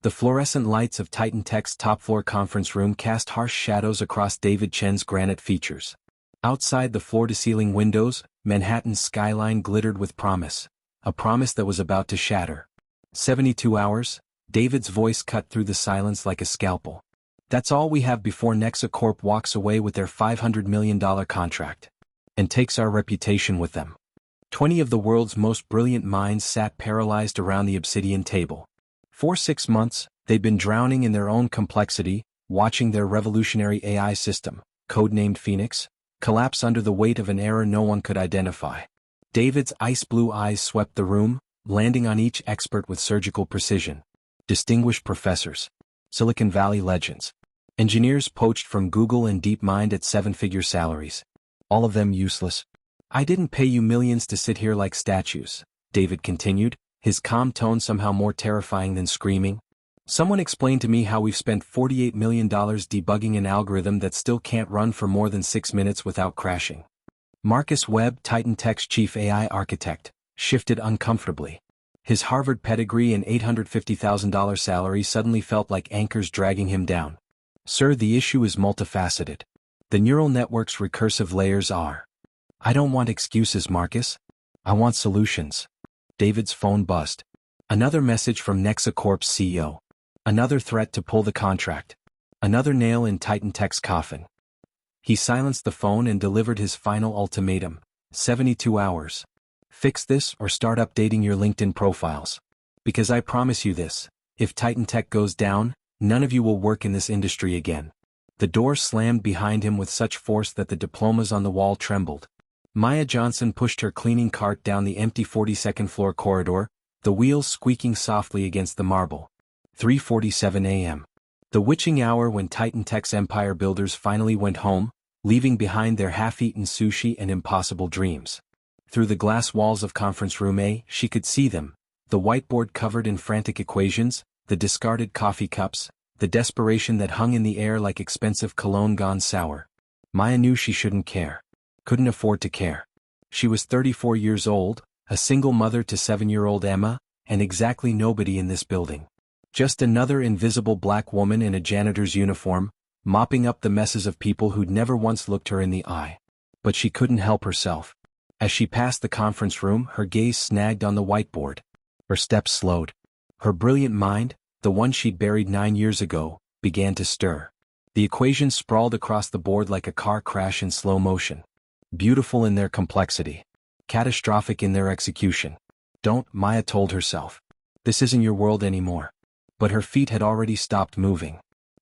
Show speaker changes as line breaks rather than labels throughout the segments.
The fluorescent lights of Titan Tech's top-floor conference room cast harsh shadows across David Chen's granite features. Outside the floor-to-ceiling windows, Manhattan's skyline glittered with promise, a promise that was about to shatter. 72 hours, David's voice cut through the silence like a scalpel. That's all we have before Nexa Corp walks away with their $500 million contract. And takes our reputation with them. 20 of the world's most brilliant minds sat paralyzed around the obsidian table. For 6 months, they'd been drowning in their own complexity, watching their revolutionary AI system, codenamed Phoenix, collapse under the weight of an error no one could identify. David's ice-blue eyes swept the room, landing on each expert with surgical precision. Distinguished professors. Silicon Valley legends. Engineers poached from Google and DeepMind at 7-figure salaries. All of them useless. I didn't pay you millions to sit here like statues, David continued, his calm tone somehow more terrifying than screaming. Someone explained to me how we've spent $48 million debugging an algorithm that still can't run for more than 6 minutes without crashing. Marcus Webb, Titan Tech's chief AI architect, shifted uncomfortably. His Harvard pedigree and $850,000 salary suddenly felt like anchors dragging him down. Sir, the issue is multifaceted. The neural network's recursive layers are. I don't want excuses, Marcus. I want solutions. David's phone buzzed. Another message from Nexa Corp's CEO. Another threat to pull the contract. Another nail in Titan Tech's coffin. He silenced the phone and delivered his final ultimatum. 72 hours. Fix this or start updating your LinkedIn profiles. Because I promise you this, if Titan Tech goes down, none of you will work in this industry again. The door slammed behind him with such force that the diplomas on the wall trembled. Maya Johnson pushed her cleaning cart down the empty 42nd floor corridor, the wheels squeaking softly against the marble. 3:47 a.m. The witching hour when Titan Tech's empire builders finally went home, leaving behind their half-eaten sushi and impossible dreams. Through the glass walls of Conference Room A, she could see them, the whiteboard covered in frantic equations, the discarded coffee cups, the desperation that hung in the air like expensive cologne gone sour. Maya knew she shouldn't care. Couldn't afford to care. She was 34 years old, a single mother to 7-year-old Emma, and exactly nobody in this building. Just another invisible black woman in a janitor's uniform, mopping up the messes of people who'd never once looked her in the eye. But she couldn't help herself. As she passed the conference room, her gaze snagged on the whiteboard. Her steps slowed. Her brilliant mind, the one she'd buried 9 years ago, began to stir. The equations sprawled across the board like a car crash in slow motion. Beautiful in their complexity. Catastrophic in their execution. Don't, Maya told herself. This isn't your world anymore. But her feet had already stopped moving.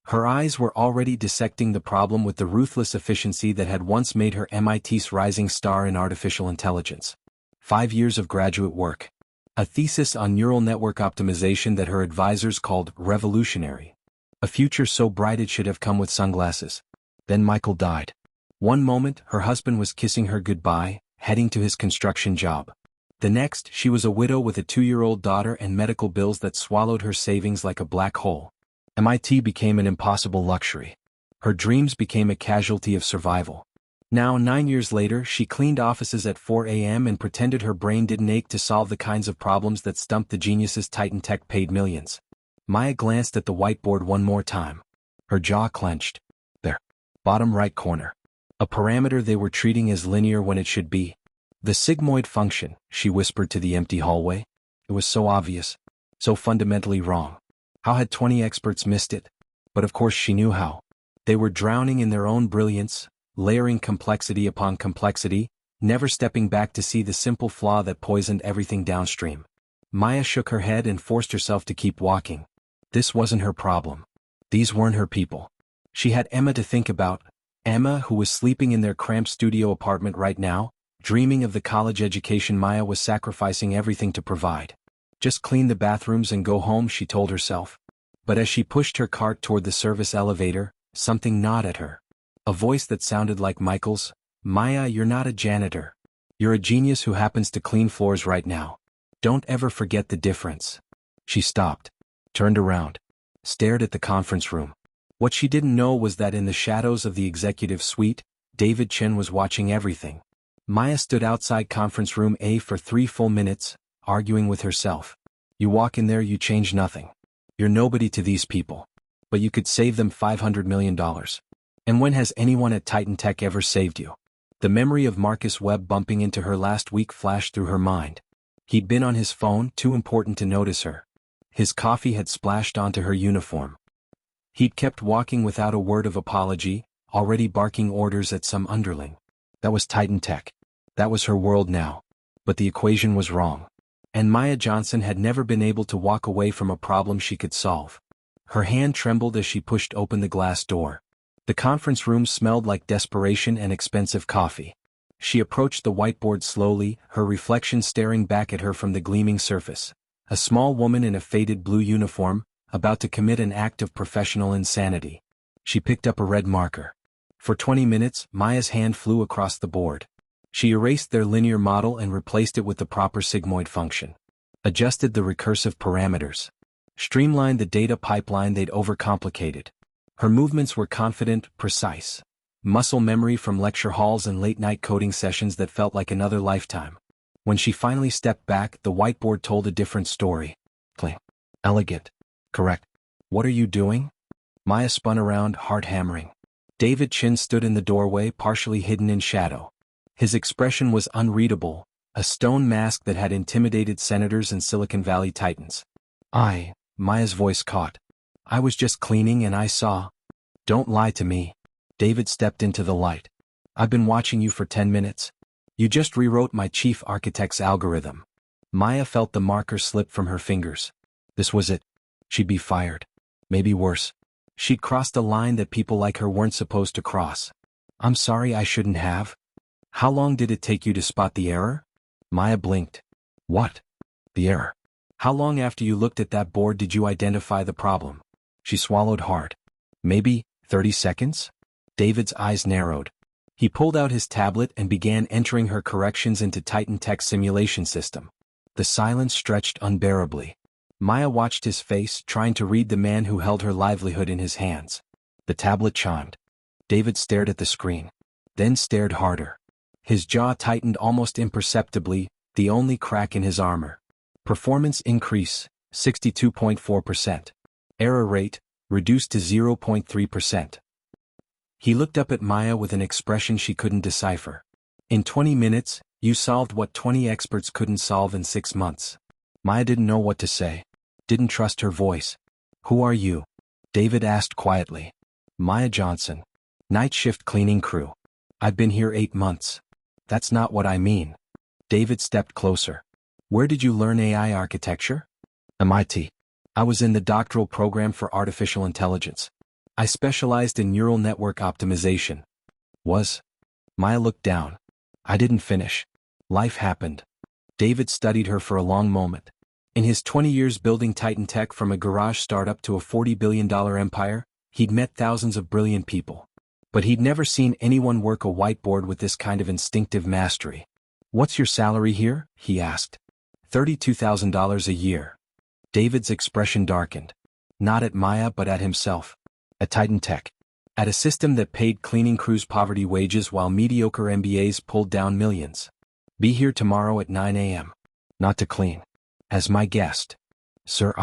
Her eyes were already dissecting the problem with the ruthless efficiency that had once made her MIT's rising star in artificial intelligence. 5 years of graduate work. A thesis on neural network optimization that her advisors called revolutionary. A future so bright it should have come with sunglasses. Then Michael died. One moment, her husband was kissing her goodbye, heading to his construction job. The next, she was a widow with a 2-year-old daughter and medical bills that swallowed her savings like a black hole. MIT became an impossible luxury. Her dreams became a casualty of survival. Now, 9 years later, she cleaned offices at 4 a.m. and pretended her brain didn't ache to solve the kinds of problems that stumped the geniuses Titan Tech paid millions. Maya glanced at the whiteboard one more time. Her jaw clenched. There. Bottom right corner. A parameter they were treating as linear when it should be. The sigmoid function, she whispered to the empty hallway. It was so obvious. So fundamentally wrong. How had 20 experts missed it? But of course she knew how. They were drowning in their own brilliance, layering complexity upon complexity, never stepping back to see the simple flaw that poisoned everything downstream. Maya shook her head and forced herself to keep walking. This wasn't her problem. These weren't her people. She had Emma to think about. Emma, who was sleeping in their cramped studio apartment right now, dreaming of the college education Maya was sacrificing everything to provide. Just clean the bathrooms and go home, she told herself. But as she pushed her cart toward the service elevator, something gnawed at her. A voice that sounded like Michael's. Maya, you're not a janitor. You're a genius who happens to clean floors right now. Don't ever forget the difference. She stopped, turned around, stared at the conference room. What she didn't know was that in the shadows of the executive suite, David Chen was watching everything. Maya stood outside Conference Room A for 3 full minutes, arguing with herself. You walk in there, you change nothing. You're nobody to these people. But you could save them $500 million. And when has anyone at Titan Tech ever saved you? The memory of Marcus Webb bumping into her last week flashed through her mind. He'd been on his phone, too important to notice her. His coffee had splashed onto her uniform. He'd kept walking without a word of apology, already barking orders at some underling. That was Titan Tech. That was her world now. But the equation was wrong. And Maya Johnson had never been able to walk away from a problem she could solve. Her hand trembled as she pushed open the glass door. The conference room smelled like desperation and expensive coffee. She approached the whiteboard slowly, her reflection staring back at her from the gleaming surface. A small woman in a faded blue uniform, about to commit an act of professional insanity. She picked up a red marker. For 20 minutes, Maya's hand flew across the board. She erased their linear model and replaced it with the proper sigmoid function. Adjusted the recursive parameters. Streamlined the data pipeline they'd overcomplicated. Her movements were confident, precise. Muscle memory from lecture halls and late-night coding sessions that felt like another lifetime. When she finally stepped back, the whiteboard told a different story. Clean. Elegant. Correct. What are you doing? Maya spun around, heart hammering. David Chen stood in the doorway, partially hidden in shadow. His expression was unreadable, a stone mask that had intimidated senators and Silicon Valley titans. Maya's voice caught. I was just cleaning and I saw. Don't lie to me. David stepped into the light. I've been watching you for 10 minutes. You just rewrote my chief architect's algorithm. Maya felt the marker slip from her fingers. This was it. She'd be fired. Maybe worse. She'd crossed a line that people like her weren't supposed to cross. I'm sorry, I shouldn't have. How long did it take you to spot the error? Maya blinked. What? The error. How long after you looked at that board did you identify the problem? She swallowed hard. Maybe 30 seconds? David's eyes narrowed. He pulled out his tablet and began entering her corrections into Titan Tech's simulation system. The silence stretched unbearably. Maya watched his face, trying to read the man who held her livelihood in his hands. The tablet chimed. David stared at the screen. Then stared harder. His jaw tightened almost imperceptibly, the only crack in his armor. Performance increase, 62.4%. Error rate, reduced to 0.3%. He looked up at Maya with an expression she couldn't decipher. In 20 minutes, you solved what 20 experts couldn't solve in 6 months. Maya didn't know what to say. Didn't trust her voice. Who are you? David asked quietly. Maya Johnson. Night shift cleaning crew. I've been here 8 months. That's not what I mean. David stepped closer. Where did you learn AI architecture? MIT. I was in the doctoral program for artificial intelligence. I specialized in neural network optimization. Maya looked down. I didn't finish. Life happened. David studied her for a long moment. In his 20 years building Titan Tech from a garage startup to a $40 billion empire, he'd met thousands of brilliant people. But he'd never seen anyone work a whiteboard with this kind of instinctive mastery. What's your salary here? He asked. $32,000 a year. David's expression darkened. Not at Maya but at himself. At Titan Tech. At a system that paid cleaning crews poverty wages while mediocre MBAs pulled down millions. Be here tomorrow at 9 a.m. Not to clean. As my guest. Sir,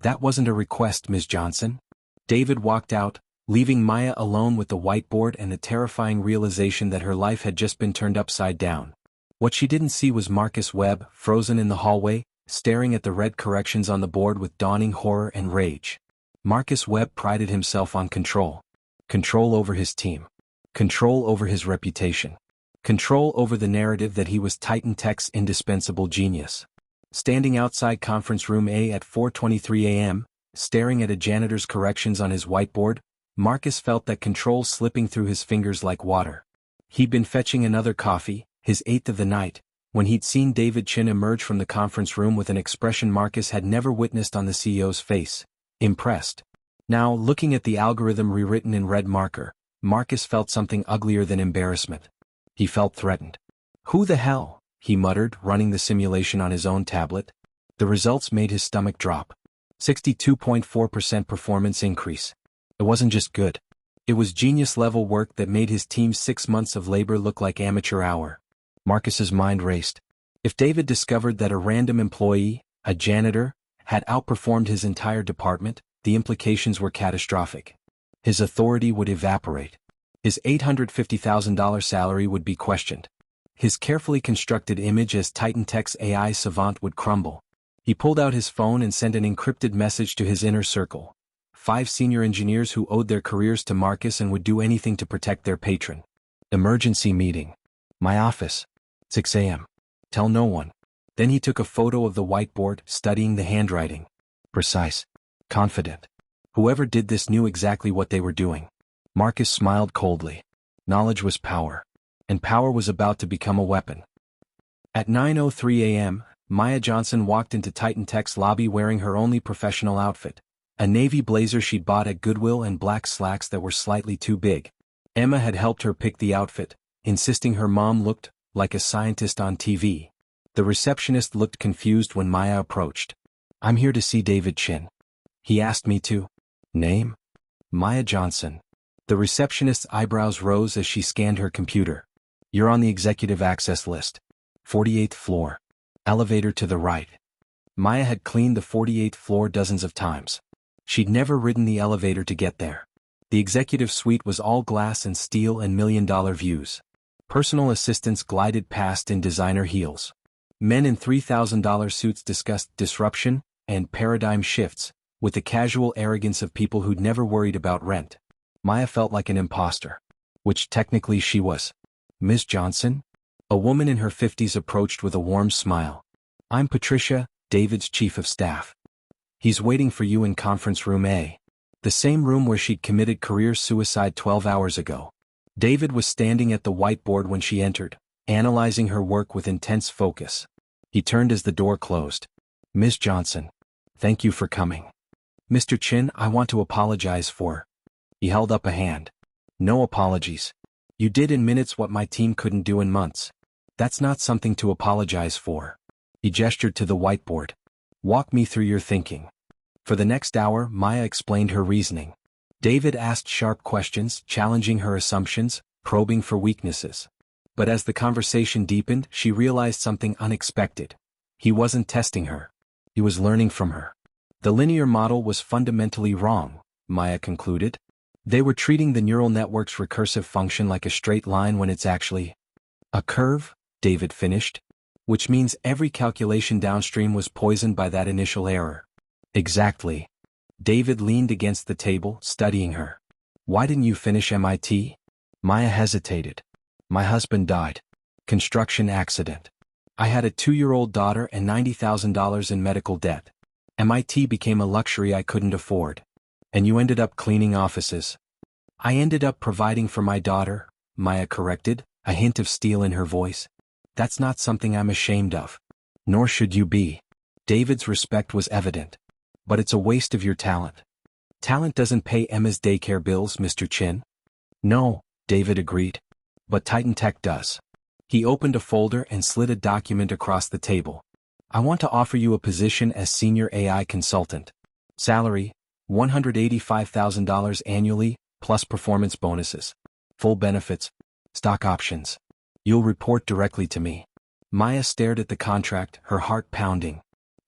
That wasn't a request, Ms. Johnson. David walked out, leaving Maya alone with the whiteboard and the terrifying realization that her life had just been turned upside down. What she didn't see was Marcus Webb, frozen in the hallway, staring at the red corrections on the board with dawning horror and rage. Marcus Webb prided himself on control. Control over his team. Control over his reputation. Control over the narrative that he was Titan Tech's indispensable genius. Standing outside conference room A at 4:23 a.m., staring at a janitor's corrections on his whiteboard, Marcus felt that control slipping through his fingers like water. He'd been fetching another coffee, his 8th of the night, when he'd seen David Chen emerge from the conference room with an expression Marcus had never witnessed on the CEO's face. Impressed. Now, looking at the algorithm rewritten in red marker, Marcus felt something uglier than embarrassment. He felt threatened. Who the hell? He muttered, running the simulation on his own tablet. The results made his stomach drop. 62.4% performance increase. It wasn't just good. It was genius-level work that made his team's 6 months of labor look like amateur hour. Marcus's mind raced. If David discovered that a random employee, a janitor, had outperformed his entire department, the implications were catastrophic. His authority would evaporate. His $850,000 salary would be questioned. His carefully constructed image as Titan Tech's AI savant would crumble. He pulled out his phone and sent an encrypted message to his inner circle. 5 senior engineers who owed their careers to Marcus and would do anything to protect their patron. Emergency meeting. My office. 6 a.m. Tell no one. Then he took a photo of the whiteboard, studying the handwriting. Precise. Confident. Whoever did this knew exactly what they were doing. Marcus smiled coldly. Knowledge was power. And power was about to become a weapon. At 9:03 a.m., Maya Johnson walked into Titan Tech's lobby wearing her only professional outfit. A navy blazer she'd bought at Goodwill and black slacks that were slightly too big. Emma had helped her pick the outfit, insisting her mom looked like a scientist on TV. The receptionist looked confused when Maya approached. I'm here to see David Chen. He asked me to. Name? Maya Johnson. The receptionist's eyebrows rose as she scanned her computer. You're on the executive access list. 48th floor. Elevator to the right. Maya had cleaned the 48th floor dozens of times. She'd never ridden the elevator to get there. The executive suite was all glass and steel and million-dollar views. Personal assistants glided past in designer heels. Men in $3,000 suits discussed disruption and paradigm shifts, with the casual arrogance of people who'd never worried about rent. Maya felt like an imposter. Which technically she was. Ms. Johnson? A woman in her 50s approached with a warm smile. I'm Patricia, David's chief of staff. He's waiting for you in conference room A. The same room where she'd committed career suicide 12 hours ago. David was standing at the whiteboard when she entered, analyzing her work with intense focus. He turned as the door closed. Ms. Johnson. Thank you for coming. Mr. Chen, I want to apologize for. He held up a hand. No apologies. You did in minutes what my team couldn't do in months. That's not something to apologize for. He gestured to the whiteboard. Walk me through your thinking. For the next hour, Maya explained her reasoning. David asked sharp questions, challenging her assumptions, probing for weaknesses. But as the conversation deepened, she realized something unexpected. He wasn't testing her. He was learning from her. The linear model was fundamentally wrong, Maya concluded. They were treating the neural network's recursive function like a straight line when it's actually a curve, David finished. Which means every calculation downstream was poisoned by that initial error. Exactly. David leaned against the table, studying her. Why didn't you finish MIT? Maya hesitated. My husband died. Construction accident. I had a 2-year-old daughter and $90,000 in medical debt. MIT became a luxury I couldn't afford. And you ended up cleaning offices. I ended up providing for my daughter, Maya corrected, a hint of steel in her voice. That's not something I'm ashamed of. Nor should you be. David's respect was evident. But it's a waste of your talent. Talent doesn't pay Emma's daycare bills, Mr. Chen. No, David agreed. But Titan Tech does. He opened a folder and slid a document across the table. I want to offer you a position as senior AI consultant. Salary, $185,000 annually, plus performance bonuses. Full benefits. Stock options. You'll report directly to me. Maya stared at the contract, her heart pounding.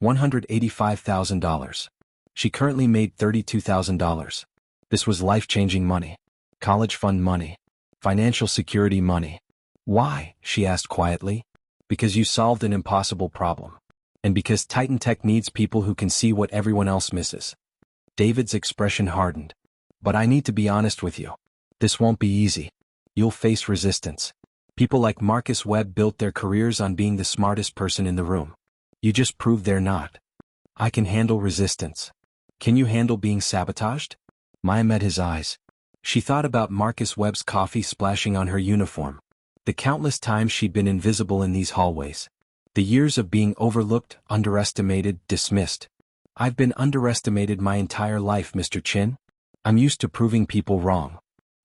$185,000. She currently made $32,000. This was life-changing money. College fund money. Financial security money. Why? She asked quietly. Because you solved an impossible problem. And because Titan Tech needs people who can see what everyone else misses. David's expression hardened. But I need to be honest with you. This won't be easy. You'll face resistance. People like Marcus Webb built their careers on being the smartest person in the room. You just proved they're not. I can handle resistance. Can you handle being sabotaged? Maya met his eyes. She thought about Marcus Webb's coffee splashing on her uniform. The countless times she'd been invisible in these hallways. The years of being overlooked, underestimated, dismissed. I've been underestimated my entire life, Mr. Chen. I'm used to proving people wrong.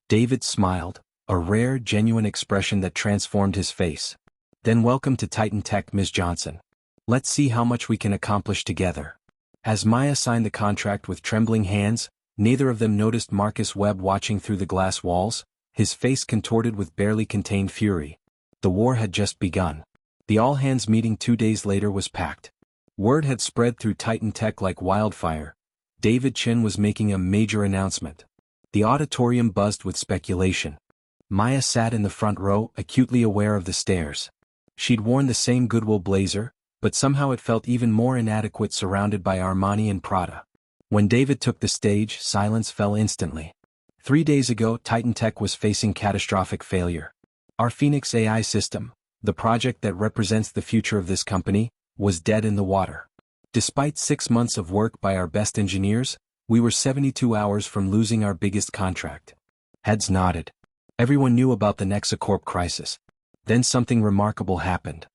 David smiled, a rare, genuine expression that transformed his face. Then welcome to Titan Tech, Ms. Johnson. Let's see how much we can accomplish together. As Maya signed the contract with trembling hands, neither of them noticed Marcus Webb watching through the glass walls, his face contorted with barely contained fury. The war had just begun. The all-hands meeting 2 days later was packed. Word had spread through Titan Tech like wildfire. David Chen was making a major announcement. The auditorium buzzed with speculation. Maya sat in the front row, acutely aware of the stares. She'd worn the same Goodwill blazer, but somehow it felt even more inadequate surrounded by Armani and Prada. When David took the stage, silence fell instantly. 3 days ago, Titan Tech was facing catastrophic failure. Our Phoenix AI system, the project that represents the future of this company, was dead in the water. Despite 6 months of work by our best engineers, we were 72 hours from losing our biggest contract. Heads nodded. Everyone knew about the Nexacorp crisis. Then something remarkable happened.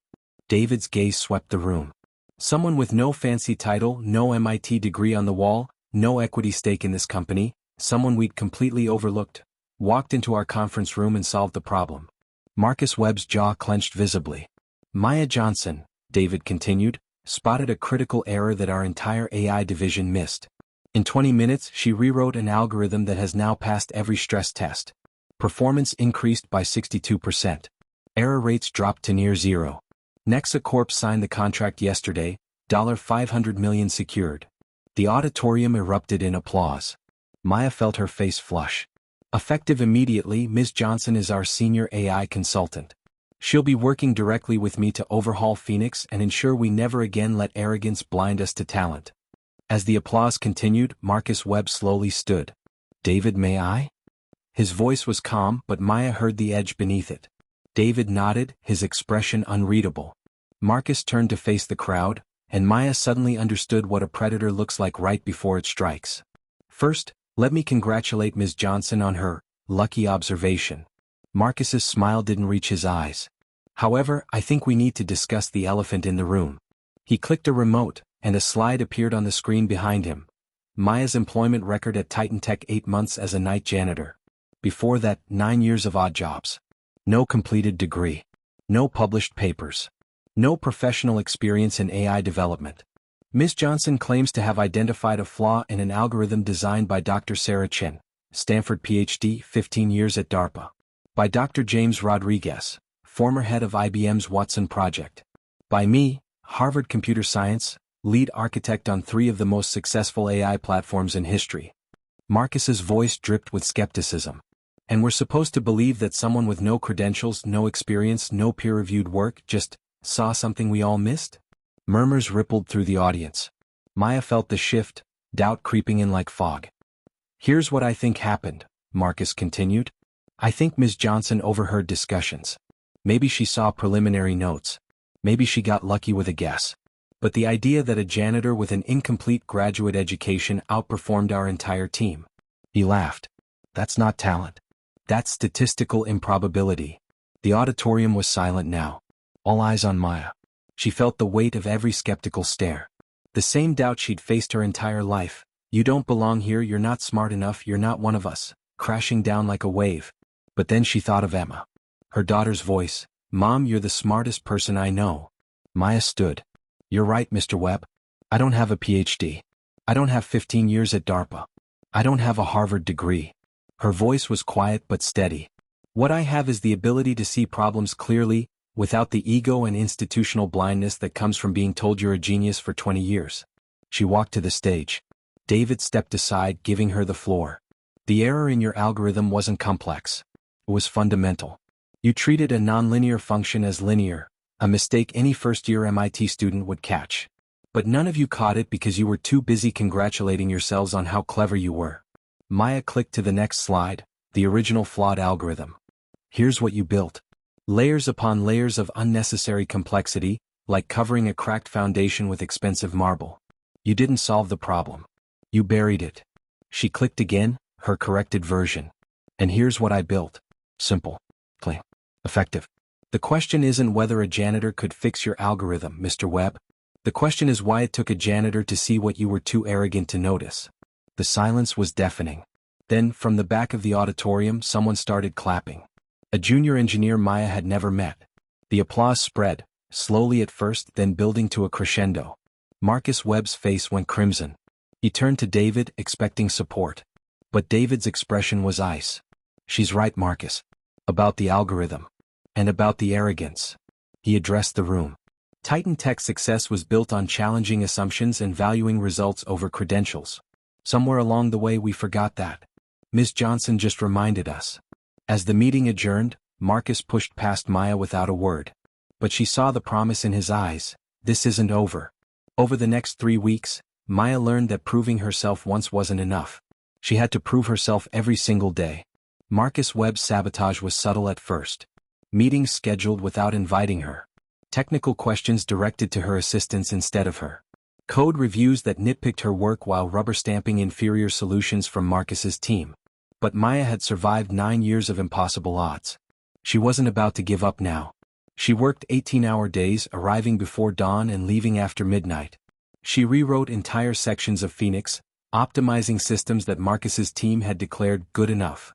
David's gaze swept the room. Someone with no fancy title, no MIT degree on the wall, no equity stake in this company, someone we'd completely overlooked, walked into our conference room and solved the problem. Marcus Webb's jaw clenched visibly. Maya Johnson, David continued, spotted a critical error that our entire AI division missed. In 20 minutes, she rewrote an algorithm that has now passed every stress test. Performance increased by 62%. Error rates dropped to near zero. Nexacorp signed the contract yesterday, $500 million secured. The auditorium erupted in applause. Maya felt her face flush. Effective immediately, Ms. Johnson is our senior AI consultant. She'll be working directly with me to overhaul Phoenix and ensure we never again let arrogance blind us to talent. As the applause continued, Marcus Webb slowly stood. David, may I? His voice was calm, but Maya heard the edge beneath it. David nodded, his expression unreadable. Marcus turned to face the crowd, and Maya suddenly understood what a predator looks like right before it strikes. First, let me congratulate Ms. Johnson on her lucky observation. Marcus's smile didn't reach his eyes. However, I think we need to discuss the elephant in the room. He clicked a remote, and a slide appeared on the screen behind him. Maya's employment record at Titan Tech: 8 months as a night janitor. Before that, 9 years of odd jobs. No completed degree. No published papers. No professional experience in AI development. Ms. Johnson claims to have identified a flaw in an algorithm designed by Dr. Sarah Chen, Stanford PhD, 15 years at DARPA. By Dr. James Rodriguez, former head of IBM's Watson project. By me, Harvard Computer Science, lead architect on 3 of the most successful AI platforms in history. Marcus's voice dripped with skepticism. And we're supposed to believe that someone with no credentials, no experience, no peer-reviewed work just saw something we all missed? Murmurs rippled through the audience. Maya felt the shift, doubt creeping in like fog. Here's what I think happened, Marcus continued. I think Ms. Johnson overheard discussions. Maybe she saw preliminary notes. Maybe she got lucky with a guess. But the idea that a janitor with an incomplete graduate education outperformed our entire team. He laughed. That's not talent. That's statistical improbability. The auditorium was silent now. All eyes on Maya. She felt the weight of every skeptical stare. The same doubt she'd faced her entire life. You don't belong here, you're not smart enough, you're not one of us, crashing down like a wave. But then she thought of Emma. Her daughter's voice. Mom, you're the smartest person I know. Maya stood. You're right, Mr. Webb. I don't have a PhD. I don't have 15 years at DARPA. I don't have a Harvard degree. Her voice was quiet but steady. What I have is the ability to see problems clearly, without the ego and institutional blindness that comes from being told you're a genius for 20 years. She walked to the stage. David stepped aside, giving her the floor. The error in your algorithm wasn't complex. It was fundamental. You treated a nonlinear function as linear, a mistake any first-year MIT student would catch. But none of you caught it because you were too busy congratulating yourselves on how clever you were. Maya clicked to the next slide, the original flawed algorithm. Here's what you built. Layers upon layers of unnecessary complexity, like covering a cracked foundation with expensive marble. You didn't solve the problem. You buried it. She clicked again, her corrected version. And here's what I built. Simple. Clean. Effective. The question isn't whether a janitor could fix your algorithm, Mr. Webb. The question is why it took a janitor to see what you were too arrogant to notice. The silence was deafening. Then, from the back of the auditorium, someone started clapping. A junior engineer Maya had never met. The applause spread, slowly at first, then building to a crescendo. Marcus Webb's face went crimson. He turned to David, expecting support. But David's expression was ice. She's right, Marcus. About the algorithm. And about the arrogance. He addressed the room. Titan Tech's success was built on challenging assumptions and valuing results over credentials. Somewhere along the way we forgot that. Ms. Johnson just reminded us. As the meeting adjourned, Marcus pushed past Maya without a word. But she saw the promise in his eyes. This isn't over. Over the next 3 weeks, Maya learned that proving herself once wasn't enough. She had to prove herself every single day. Marcus Webb's sabotage was subtle at first. Meetings scheduled without inviting her. Technical questions directed to her assistants instead of her. Code reviews that nitpicked her work while rubber-stamping inferior solutions from Marcus's team. But Maya had survived 9 years of impossible odds. She wasn't about to give up now. She worked 18-hour days, arriving before dawn and leaving after midnight. She rewrote entire sections of Phoenix, optimizing systems that Marcus's team had declared good enough.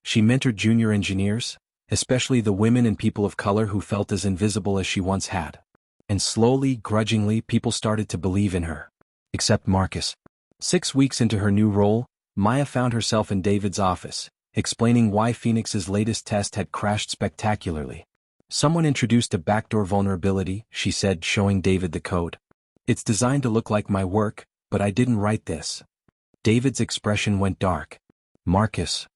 She mentored junior engineers, especially the women and people of color who felt as invisible as she once had. And slowly, grudgingly, people started to believe in her. Except Marcus. 6 weeks into her new role, Maya found herself in David's office, explaining why Phoenix's latest test had crashed spectacularly. Someone introduced a backdoor vulnerability, she said, showing David the code. It's designed to look like my work, but I didn't write this. David's expression went dark. Marcus.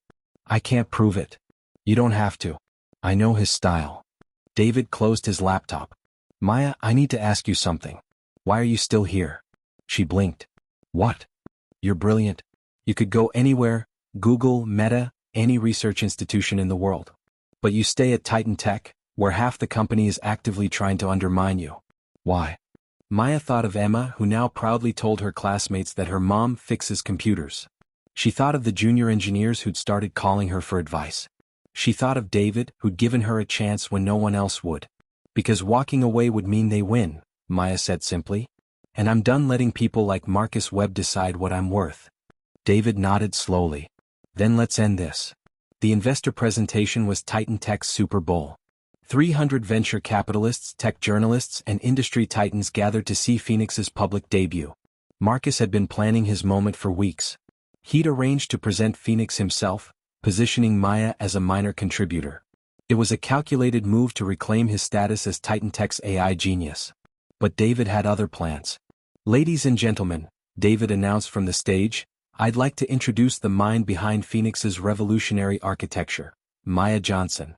I can't prove it. You don't have to. I know his style. David closed his laptop. Maya, I need to ask you something. Why are you still here? She blinked. What? You're brilliant. You could go anywhere, Google, Meta, any research institution in the world. But you stay at Titan Tech, where half the company is actively trying to undermine you. Why? Maya thought of Emma, who now proudly told her classmates that her mom fixes computers. She thought of the junior engineers who'd started calling her for advice. She thought of David, who'd given her a chance when no one else would. Because walking away would mean they win, Maya said simply. And I'm done letting people like Marcus Webb decide what I'm worth. David nodded slowly. Then let's end this. The investor presentation was Titan Tech's Super Bowl. 300 venture capitalists, tech journalists, and industry titans gathered to see Phoenix's public debut. Marcus had been planning his moment for weeks. He'd arranged to present Phoenix himself, positioning Maya as a minor contributor. It was a calculated move to reclaim his status as Titan Tech's AI genius. But David had other plans. Ladies and gentlemen, David announced from the stage, I'd like to introduce the mind behind Phoenix's revolutionary architecture, Maya Johnson.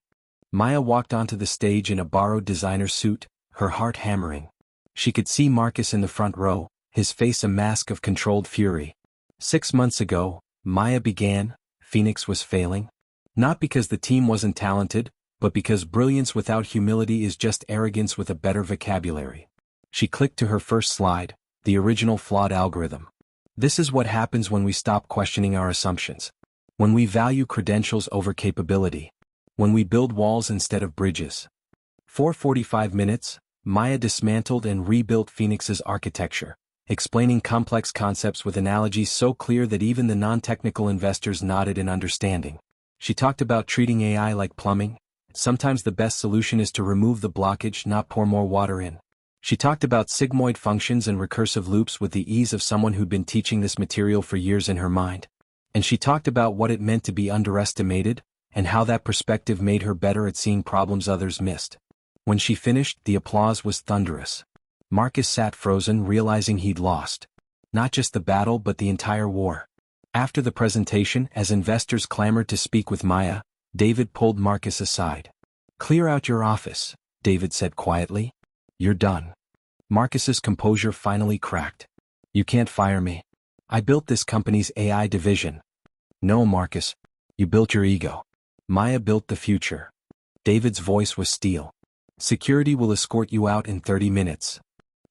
Maya walked onto the stage in a borrowed designer suit, her heart hammering. She could see Marcus in the front row, his face a mask of controlled fury. 6 months ago, Maya began, Phoenix was failing. Not because the team wasn't talented, but because brilliance without humility is just arrogance with a better vocabulary. She clicked to her first slide, the original flawed algorithm. This is what happens when we stop questioning our assumptions. When we value credentials over capability. When we build walls instead of bridges. For 45 minutes, Maya dismantled and rebuilt Phoenix's architecture, explaining complex concepts with analogies so clear that even the non-technical investors nodded in understanding. She talked about treating AI like plumbing. Sometimes the best solution is to remove the blockage, not pour more water in. She talked about sigmoid functions and recursive loops with the ease of someone who'd been teaching this material for years in her mind. And she talked about what it meant to be underestimated, and how that perspective made her better at seeing problems others missed. When she finished, the applause was thunderous. Marcus sat frozen, realizing he'd lost. Not just the battle but the entire war. After the presentation, as investors clamored to speak with Maya, David pulled Marcus aside. Clear out your office, David said quietly. You're done. Marcus's composure finally cracked. You can't fire me. I built this company's AI division. No, Marcus. You built your ego. Maya built the future. David's voice was steel. Security will escort you out in 30 minutes.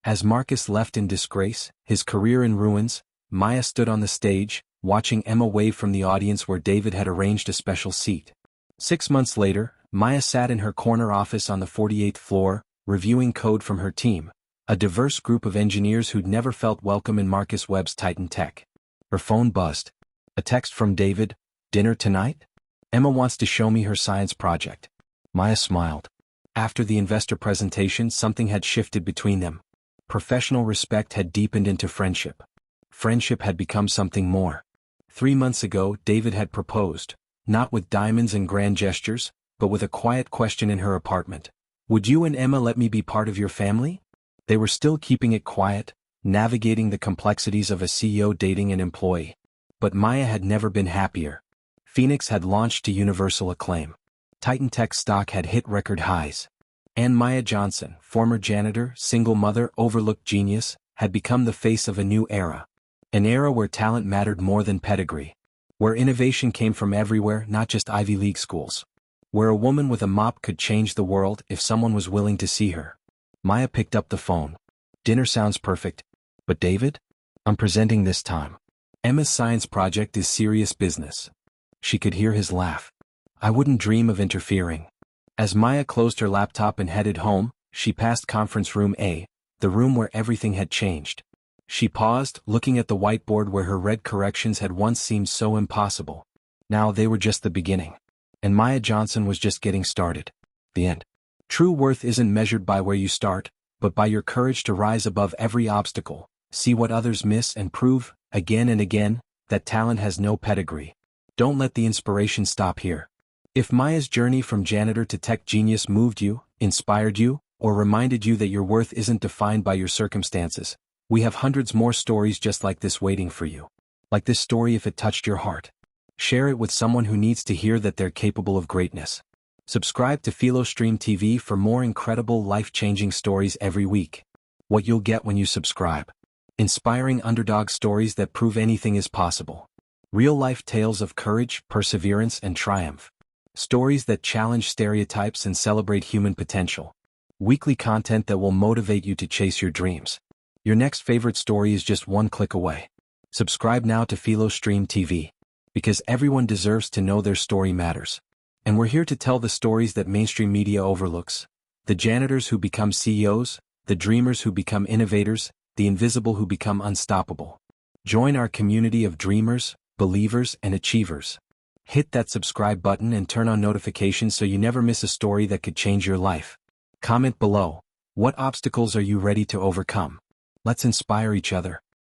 As Marcus left in disgrace, his career in ruins, Maya stood on the stage, watching Emma wave from the audience where David had arranged a special seat. 6 months later, Maya sat in her corner office on the 48th floor, reviewing code from her team, a diverse group of engineers who'd never felt welcome in Marcus Webb's Titan Tech. Her phone buzzed. A text from David, dinner tonight? Emma wants to show me her science project. Maya smiled. After the investor presentation, something had shifted between them. Professional respect had deepened into friendship. Friendship had become something more. 3 months ago, David had proposed, not with diamonds and grand gestures, but with a quiet question in her apartment. Would you and Emma let me be part of your family? They were still keeping it quiet, navigating the complexities of a CEO dating an employee. But Maya had never been happier. Phoenix had launched to universal acclaim. Titan Tech stock had hit record highs. And Maya Johnson, former janitor, single mother, overlooked genius, had become the face of a new era. An era where talent mattered more than pedigree. Where innovation came from everywhere, not just Ivy League schools. Where a woman with a mop could change the world if someone was willing to see her. Maya picked up the phone. Dinner sounds perfect. But David? I'm presenting this time. Emma's science project is serious business. She could hear his laugh. I wouldn't dream of interfering. As Maya closed her laptop and headed home, she passed conference room A, the room where everything had changed. She paused, looking at the whiteboard where her red corrections had once seemed so impossible. Now they were just the beginning. And Maya Johnson was just getting started. The end. True worth isn't measured by where you start, but by your courage to rise above every obstacle, see what others miss and prove, again and again, that talent has no pedigree. Don't let the inspiration stop here. If Maya's journey from janitor to tech genius moved you, inspired you, or reminded you that your worth isn't defined by your circumstances, we have hundreds more stories just like this waiting for you. Like this story if it touched your heart. Share it with someone who needs to hear that they're capable of greatness. Subscribe to PhiloStream TV for more incredible life-changing stories every week. What you'll get when you subscribe. Inspiring underdog stories that prove anything is possible. Real-life tales of courage, perseverance, and triumph. Stories that challenge stereotypes and celebrate human potential. Weekly content that will motivate you to chase your dreams. Your next favorite story is just one click away. Subscribe now to PhiloStream TV. Because everyone deserves to know their story matters. And we're here to tell the stories that mainstream media overlooks. The janitors who become CEOs, the dreamers who become innovators, the invisible who become unstoppable. Join our community of dreamers, believers, and achievers. Hit that subscribe button and turn on notifications so you never miss a story that could change your life. Comment below, what obstacles are you ready to overcome? Let's inspire each other.